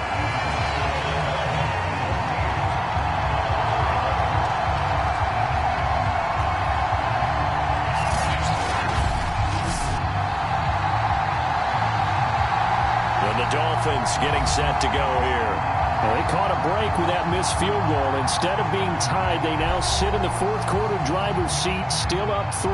Dolphins getting set to go here. Well, they caught a break with that missed field goal. Instead of being tied, they now sit in the fourth quarter driver's seat, still up 3.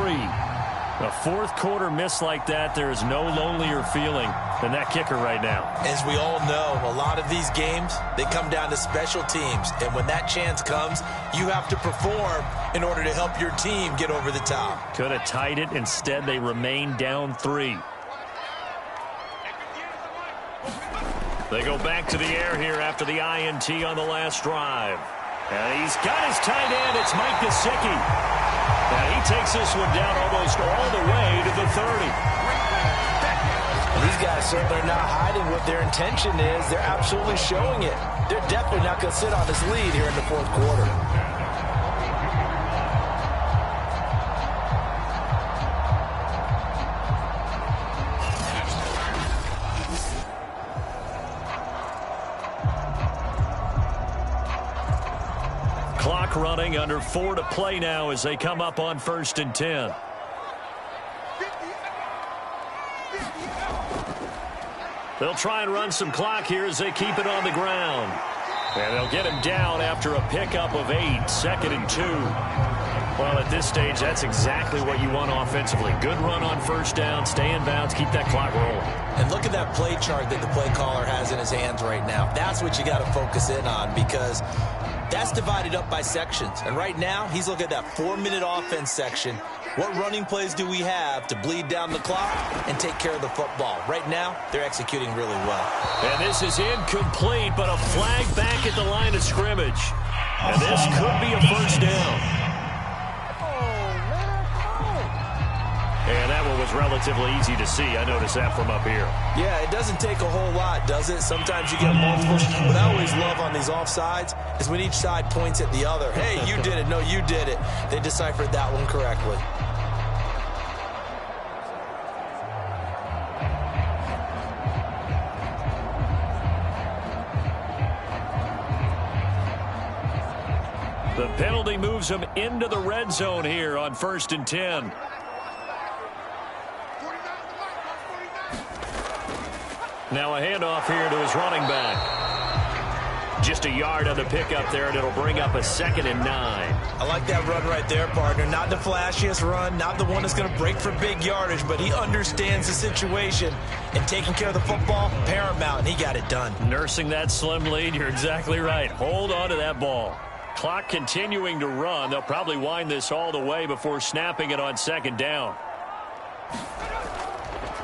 A fourth quarter miss like that, there is no lonelier feeling than that kicker right now. As we all know, a lot of these games, they come down to special teams. And when that chance comes, you have to perform in order to help your team get over the top. Could have tied it. Instead, they remain down 3. They go back to the air here after the INT on the last drive. And he's got his tight end. It's Mike Gesicki. And he takes this one down almost all the way to the 30. These guys certainly are not hiding what their intention is. They're absolutely showing it. They're definitely not going to sit on this lead here in the fourth quarter. Clock running, under 4 to play now as they come up on 1st and 10. They'll try and run some clock here as they keep it on the ground. And they'll get him down after a pickup of 8, 2nd and 2. Well, at this stage, that's exactly what you want offensively. Good run on first down, stay in bounds, keep that clock rolling. And look at that play chart that the play caller has in his hands right now. That's what you got to focus in on, because that's divided up by sections. And right now, he's looking at that 4-minute offense section. What running plays do we have to bleed down the clock and take care of the football? Right now, they're executing really well. And this is incomplete, but a flag back at the line of scrimmage. And this could be a first down. And that one was relatively easy to see. I noticed that from up here. Yeah, it doesn't take a whole lot, does it? Sometimes you get multiple. What I always love on these offsides is when each side points at the other. Hey, you did it. No, you did it. They deciphered that one correctly. The penalty moves him into the red zone here on 1st and 10. Now a handoff here to his running back. Just a yard on the pickup there, and it'll bring up a 2nd and 9. I like that run right there, partner. Not the flashiest run, not the one that's going to break for big yardage, but he understands the situation, and taking care of the football, paramount, and he got it done. Nursing that slim lead, you're exactly right. Hold on to that ball. Clock continuing to run. They'll probably wind this all the way before snapping it on 2nd down.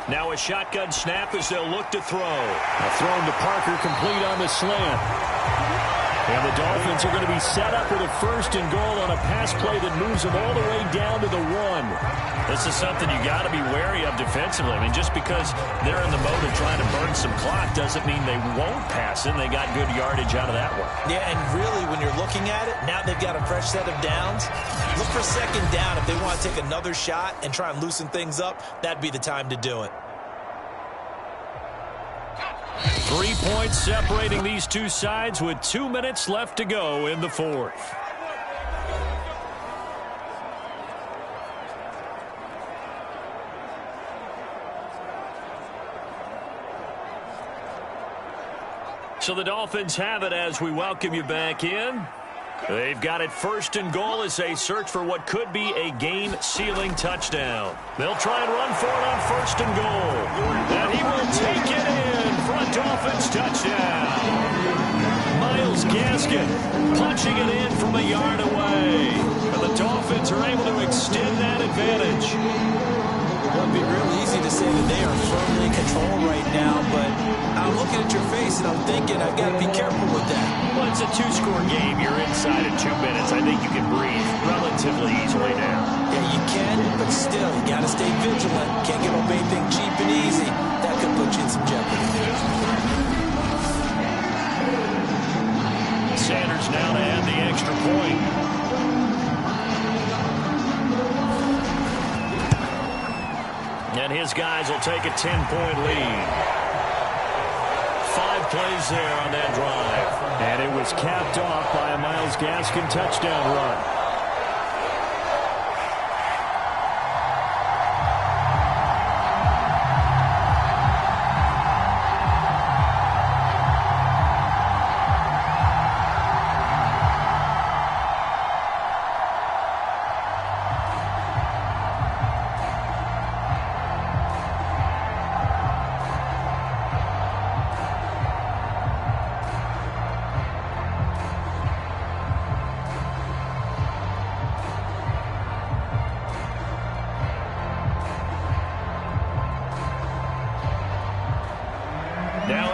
Now a shotgun snap as they'll look to throw. A throw to Parker, complete on the slant. And the Dolphins are going to be set up with a 1st and goal on a pass play that moves them all the way down to the 1. This is something you got to be wary of defensively. I mean, just because they're in the mode of trying to burn some clock doesn't mean they won't pass it. They got good yardage out of that one. Yeah, and really, when you're looking at it, now they've got a fresh set of downs. Look for 2nd down. If they want to take another shot and try and loosen things up, that'd be the time to do it. 3 points separating these two sides with 2 minutes left to go in the 4th. So the Dolphins have it as we welcome you back in. They've got it 1st and goal as they search for what could be a game-sealing touchdown. They'll try and run for it on 1st and goal. And he will take it in for a Dolphins touchdown. Myles Gaskin punching it in from a yard away. And the Dolphins are able to extend that advantage. Well, it'd be real easy to say that they are firmly in control right now, but I'm looking at your face and I'm thinking I've got to be careful with that. Well, it's a 2-score game. You're inside of 2 minutes. I think you can breathe relatively easily now. Yeah, you can, but still, you got to stay vigilant. Can't get away anything cheap and easy. That could put you in some jeopardy. Sanders now to add the extra point. And his guys will take a 10-point lead. 5 plays there on that drive. And it was capped off by a Myles Gaskin touchdown run.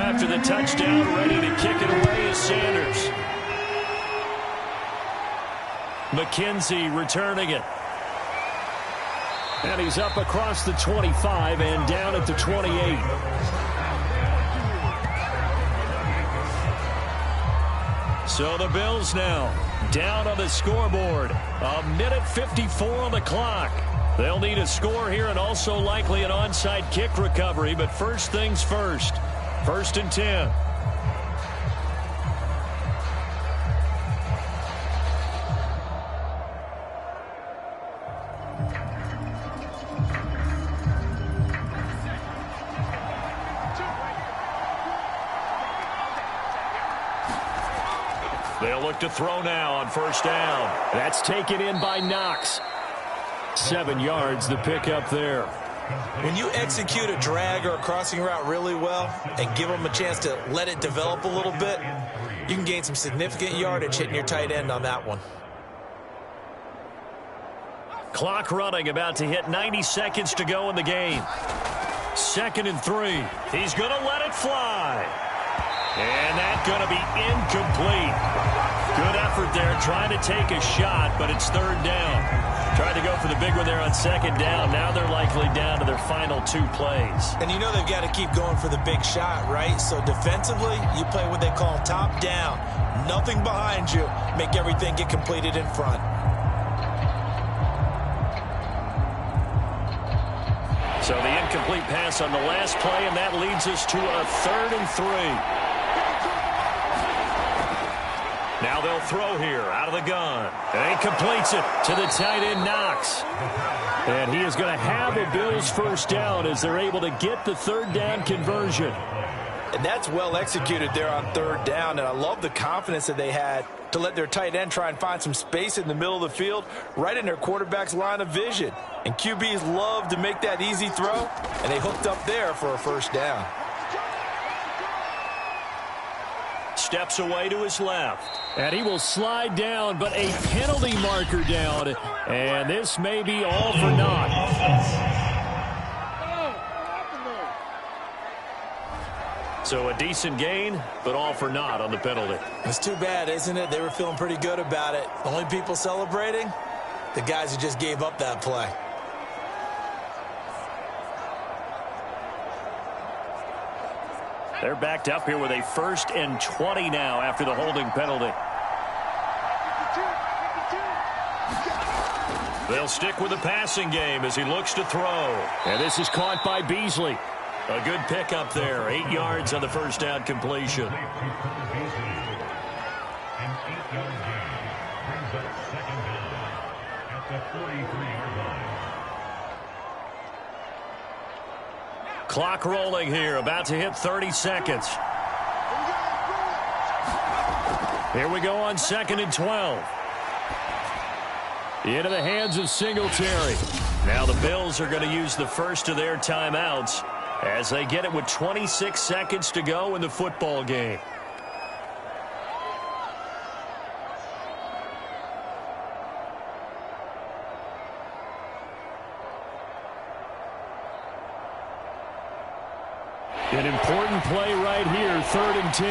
After the touchdown, ready to kick it away is Sanders. McKenzie returning it. And he's up across the 25 and down at the 28. So the Bills now down on the scoreboard. 1:54 on the clock. They'll need a score here and also likely an onside kick recovery, but first things first. 1st and 10. They'll look to throw now on first down. That's taken in by Knox. 7 yards, the pickup there. When you execute a drag or a crossing route really well and give them a chance to let it develop a little bit, you can gain some significant yardage hitting your tight end on that one. Clock running, about to hit 90 seconds to go in the game. 2nd and 3. He's going to let it fly. And that's going to be incomplete. Good effort there trying to take a shot, but it's 3rd down. Tried to go for the big one there on 2nd down. Now they're likely down to their final 2 plays. And you know they've got to keep going for the big shot, right? So defensively, you play what they call top down. Nothing behind you. Make everything get completed in front. So the incomplete pass on the last play, and that leads us to a 3rd and 3. Now they'll throw here out of the gun. And he completes it to the tight end, Knox. And he is going to have a Bills first down as they're able to get the 3rd down conversion. And that's well executed there on 3rd down. And I love the confidence that they had to let their tight end try and find some space in the middle of the field, right in their quarterback's line of vision. And QBs love to make that easy throw, and they hooked up there for a first down. Steps away to his left. And he will slide down, but a penalty marker down. And this may be all for naught. So a decent gain, but all for naught on the penalty. It's too bad, isn't it? They were feeling pretty good about it. Only people celebrating? The guys who just gave up that play. They're backed up here with a 1st and 20 now after the holding penalty. They'll stick with the passing game as he looks to throw. And this is caught by Beasley. A good pickup there. 8 yards on the first down completion. Clock rolling here, about to hit 30 seconds. Here we go on 2nd and 12. Into the hands of Singletary. Now the Bills are going to use the first of their timeouts as they get it with 26 seconds to go in the football game. An important play right here, 3rd and 10.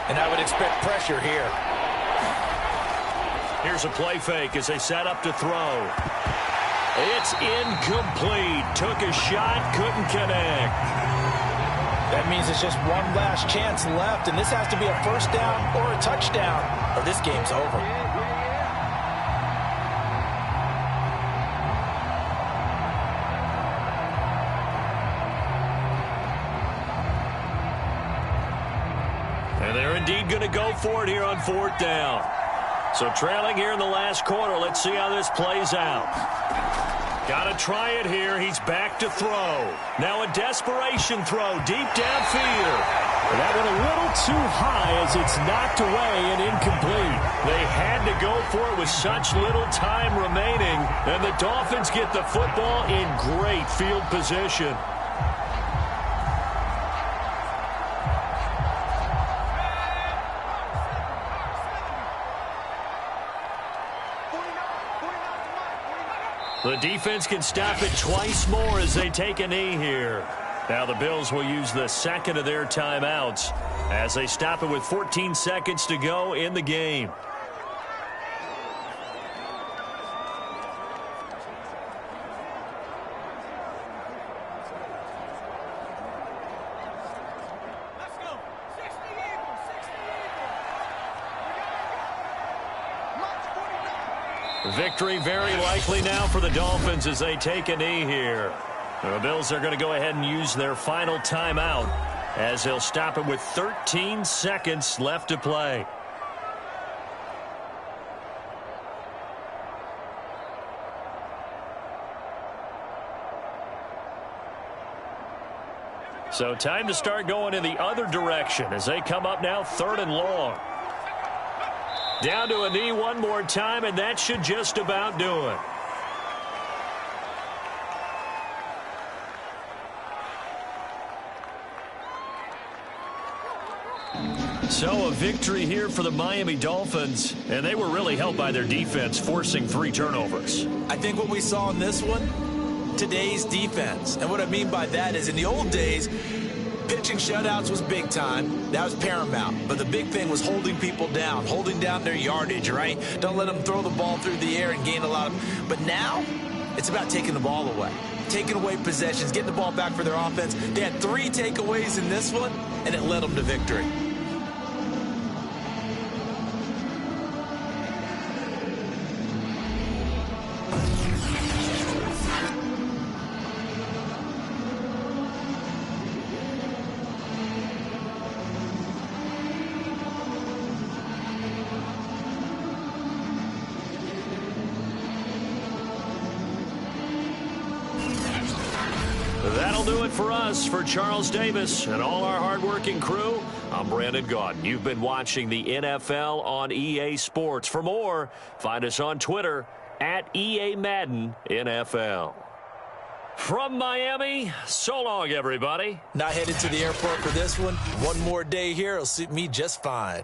And I would expect pressure here. Here's a play fake as they set up to throw. It's incomplete. Took a shot, couldn't connect. That means it's just one last chance left, and this has to be a first down or a touchdown, or this game's over. And they're indeed going to go for it here on 4th down. So trailing here in the last quarter. Let's see how this plays out. Got to try it here. He's back to throw. Now a desperation throw deep downfield. That one a little too high as it's knocked away and incomplete. They had to go for it with such little time remaining. And the Dolphins get the football in great field position. The defense can stop it twice more as they take a knee here. Now the Bills will use the 2nd of their timeouts as they stop it with 14 seconds to go in the game. Victory very likely now for the Dolphins as they take a knee here. The Bills are going to go ahead and use their final timeout as they'll stop it with 13 seconds left to play. So time to start going in the other direction as they come up now 3rd and long. Down to a knee one more time, and that should just about do it. So a victory here for the Miami Dolphins, and they were really helped by their defense, forcing 3 turnovers. I think what we saw in this one, today's defense. And what I mean by that is in the old days, pitching shutouts was big time. That was paramount. But the big thing was holding people down, holding down their yardage, right? Don't let them throw the ball through the air and gain a lot of... But now, it's about taking the ball away. Taking away possessions, getting the ball back for their offense. They had 3 takeaways in this one, and it led them to victory. That'll do it for us. For Charles Davis and all our hardworking crew, I'm Brandon Gaudin. You've been watching the NFL on EA Sports. For more, find us on Twitter at EA Madden NFL. From Miami, so long, everybody. Not headed to the airport for this one. One more day here will suit me just fine.